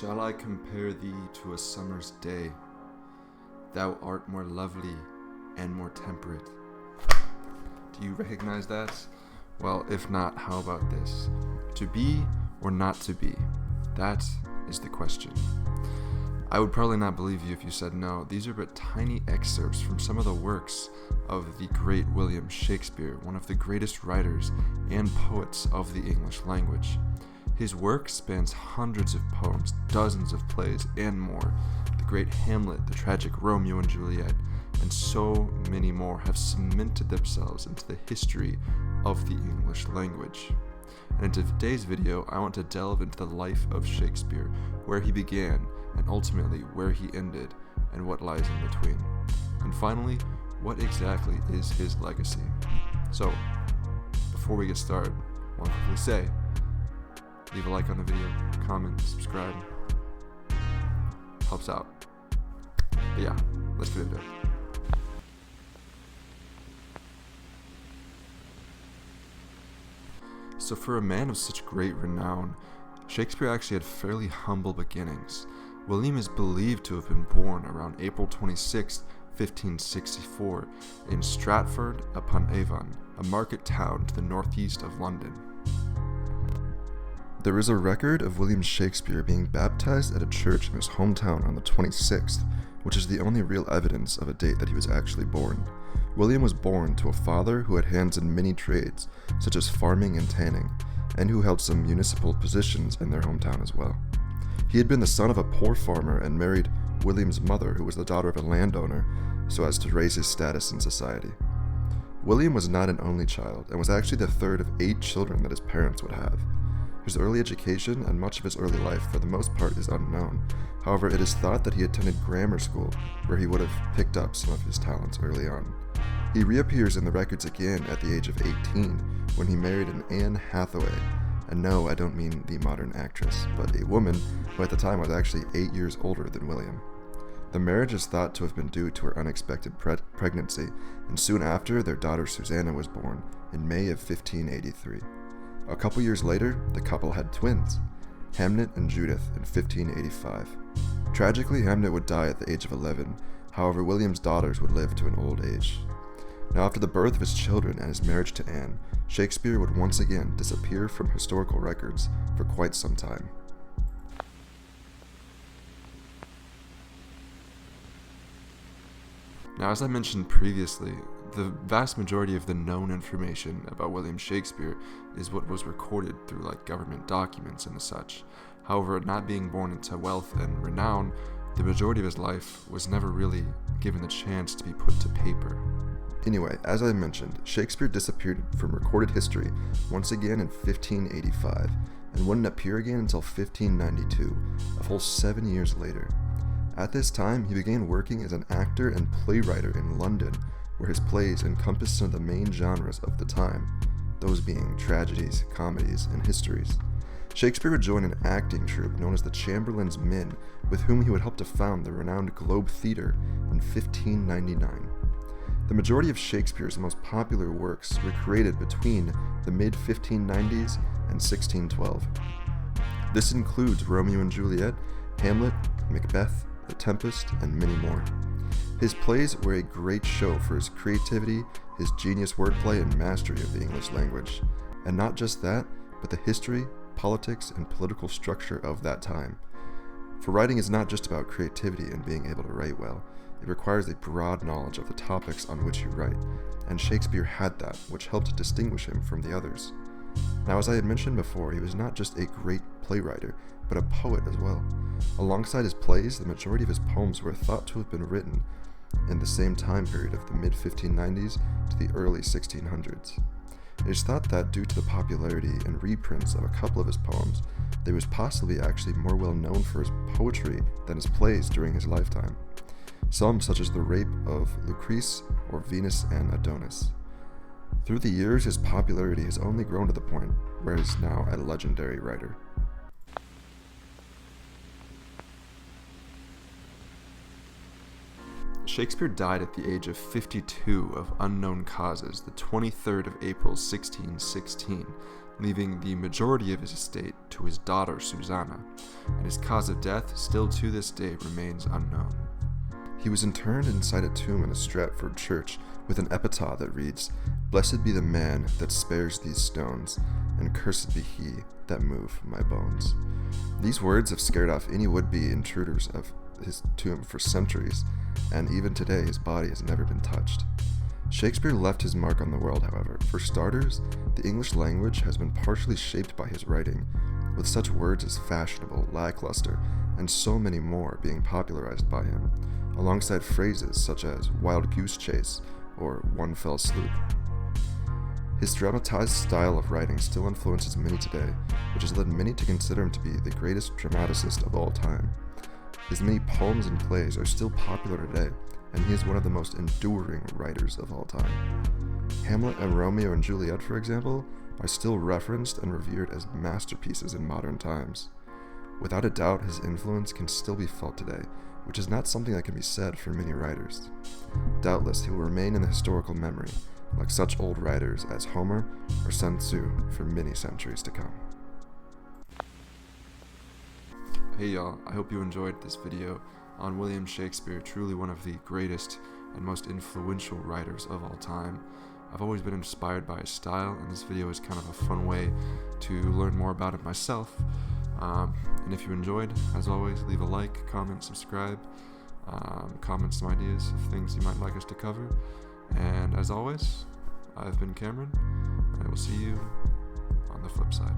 Shall I compare thee to a summer's day? Thou art more lovely and more temperate. Do you recognize that? Well, if not, how about this? To be or not to be? That is the question. I would probably not believe you if you said no. These are but tiny excerpts from some of the works of the great William Shakespeare, one of the greatest writers and poets of the English language. His work spans hundreds of poems, dozens of plays, and more. The great Hamlet, the tragic Romeo and Juliet, and so many more have cemented themselves into the history of the English language. And in today's video, I want to delve into the life of Shakespeare, where he began, and ultimately where he ended, and what lies in between. And finally, what exactly is his legacy? So, before we get started, I want to quickly say, leave a like on the video, comment, subscribe. Helps out. But yeah, let's get into it. So for a man of such great renown, Shakespeare actually had fairly humble beginnings. William is believed to have been born around April 26, 1564, in Stratford upon Avon, a market town to the northeast of London. There is a record of William Shakespeare being baptized at a church in his hometown on the 26th, which is the only real evidence of a date that he was actually born. William was born to a father who had hands in many trades, such as farming and tanning, and who held some municipal positions in their hometown as well. He had been the son of a poor farmer and married William's mother, who was the daughter of a landowner, so as to raise his status in society. William was not an only child, and was actually the third of 8 children that his parents would have. His early education and much of his early life, for the most part, is unknown. However, it is thought that he attended grammar school, where he would have picked up some of his talents early on. He reappears in the records again at the age of 18, when he married an Anne Hathaway. And no, I don't mean the modern actress, but a woman who at the time was actually 8 years older than William. The marriage is thought to have been due to her unexpected pregnancy, and soon after, their daughter Susanna was born in May of 1583. A couple years later, the couple had twins, Hamnet and Judith, in 1585. Tragically, Hamnet would die at the age of 11, however William's daughters would live to an old age. Now, after the birth of his children and his marriage to Anne, Shakespeare would once again disappear from historical records for quite some time. Now, as I mentioned previously, the vast majority of the known information about William Shakespeare is what was recorded through government documents and such. However, not being born into wealth and renown, the majority of his life was never really given the chance to be put to paper. Anyway, as I mentioned, Shakespeare disappeared from recorded history once again in 1585, and wouldn't appear again until 1592, a full 7 years later. At this time, he began working as an actor and playwright in London, where his plays encompassed some of the main genres of the time, those being tragedies, comedies, and histories. Shakespeare would join an acting troupe known as the Chamberlain's Men, with whom he would help to found the renowned Globe Theatre in 1599. The majority of Shakespeare's most popular works were created between the mid-1590s and 1612. This includes Romeo and Juliet, Hamlet, Macbeth, The Tempest, and many more. His plays were a great show for his creativity, his genius wordplay, and mastery of the English language. And not just that, but the history, politics, and political structure of that time. For writing is not just about creativity and being able to write well. It requires a broad knowledge of the topics on which you write, and Shakespeare had that, which helped to distinguish him from the others. Now, as I had mentioned before, he was not just a great playwright, but a poet as well. Alongside his plays, the majority of his poems were thought to have been written in the same time period of the mid-1590s to the early 1600s. It is thought that due to the popularity and reprints of a couple of his poems, that he was possibly actually more well known for his poetry than his plays during his lifetime. Some, such as The Rape of Lucrece or Venus and Adonis. Through the years, his popularity has only grown to the point where he is now a legendary writer. Shakespeare died at the age of 52 of unknown causes, the 23rd of April 1616, leaving the majority of his estate to his daughter Susanna, and his cause of death still to this day remains unknown. He was interred inside a tomb in a Stratford church with an epitaph that reads, "Blessed be the man that spares these stones, and cursed be he that move my bones." These words have scared off any would-be intruders of his tomb for centuries, and even today his body has never been touched. Shakespeare left his mark on the world, however. For starters, the English language has been partially shaped by his writing, with such words as fashionable, lackluster, and so many more being popularized by him, alongside phrases such as wild goose chase or one fell swoop. His dramatized style of writing still influences many today, which has led many to consider him to be the greatest dramaticist of all time. His many poems and plays are still popular today, and he is one of the most enduring writers of all time. Hamlet and Romeo and Juliet, for example, are still referenced and revered as masterpieces in modern times. Without a doubt, his influence can still be felt today, which is not something that can be said for many writers. Doubtless, he will remain in the historical memory, like such old writers as Homer or Sun Tzu, for many centuries to come. Hey y'all, I hope you enjoyed this video on William Shakespeare, truly one of the greatest and most influential writers of all time. I've always been inspired by his style, and this video is kind of a fun way to learn more about it myself. And if you enjoyed, as always, leave a like, comment, subscribe, comment some ideas of things you might like us to cover. And as always, I've been Cameron, and I will see you on the flip side.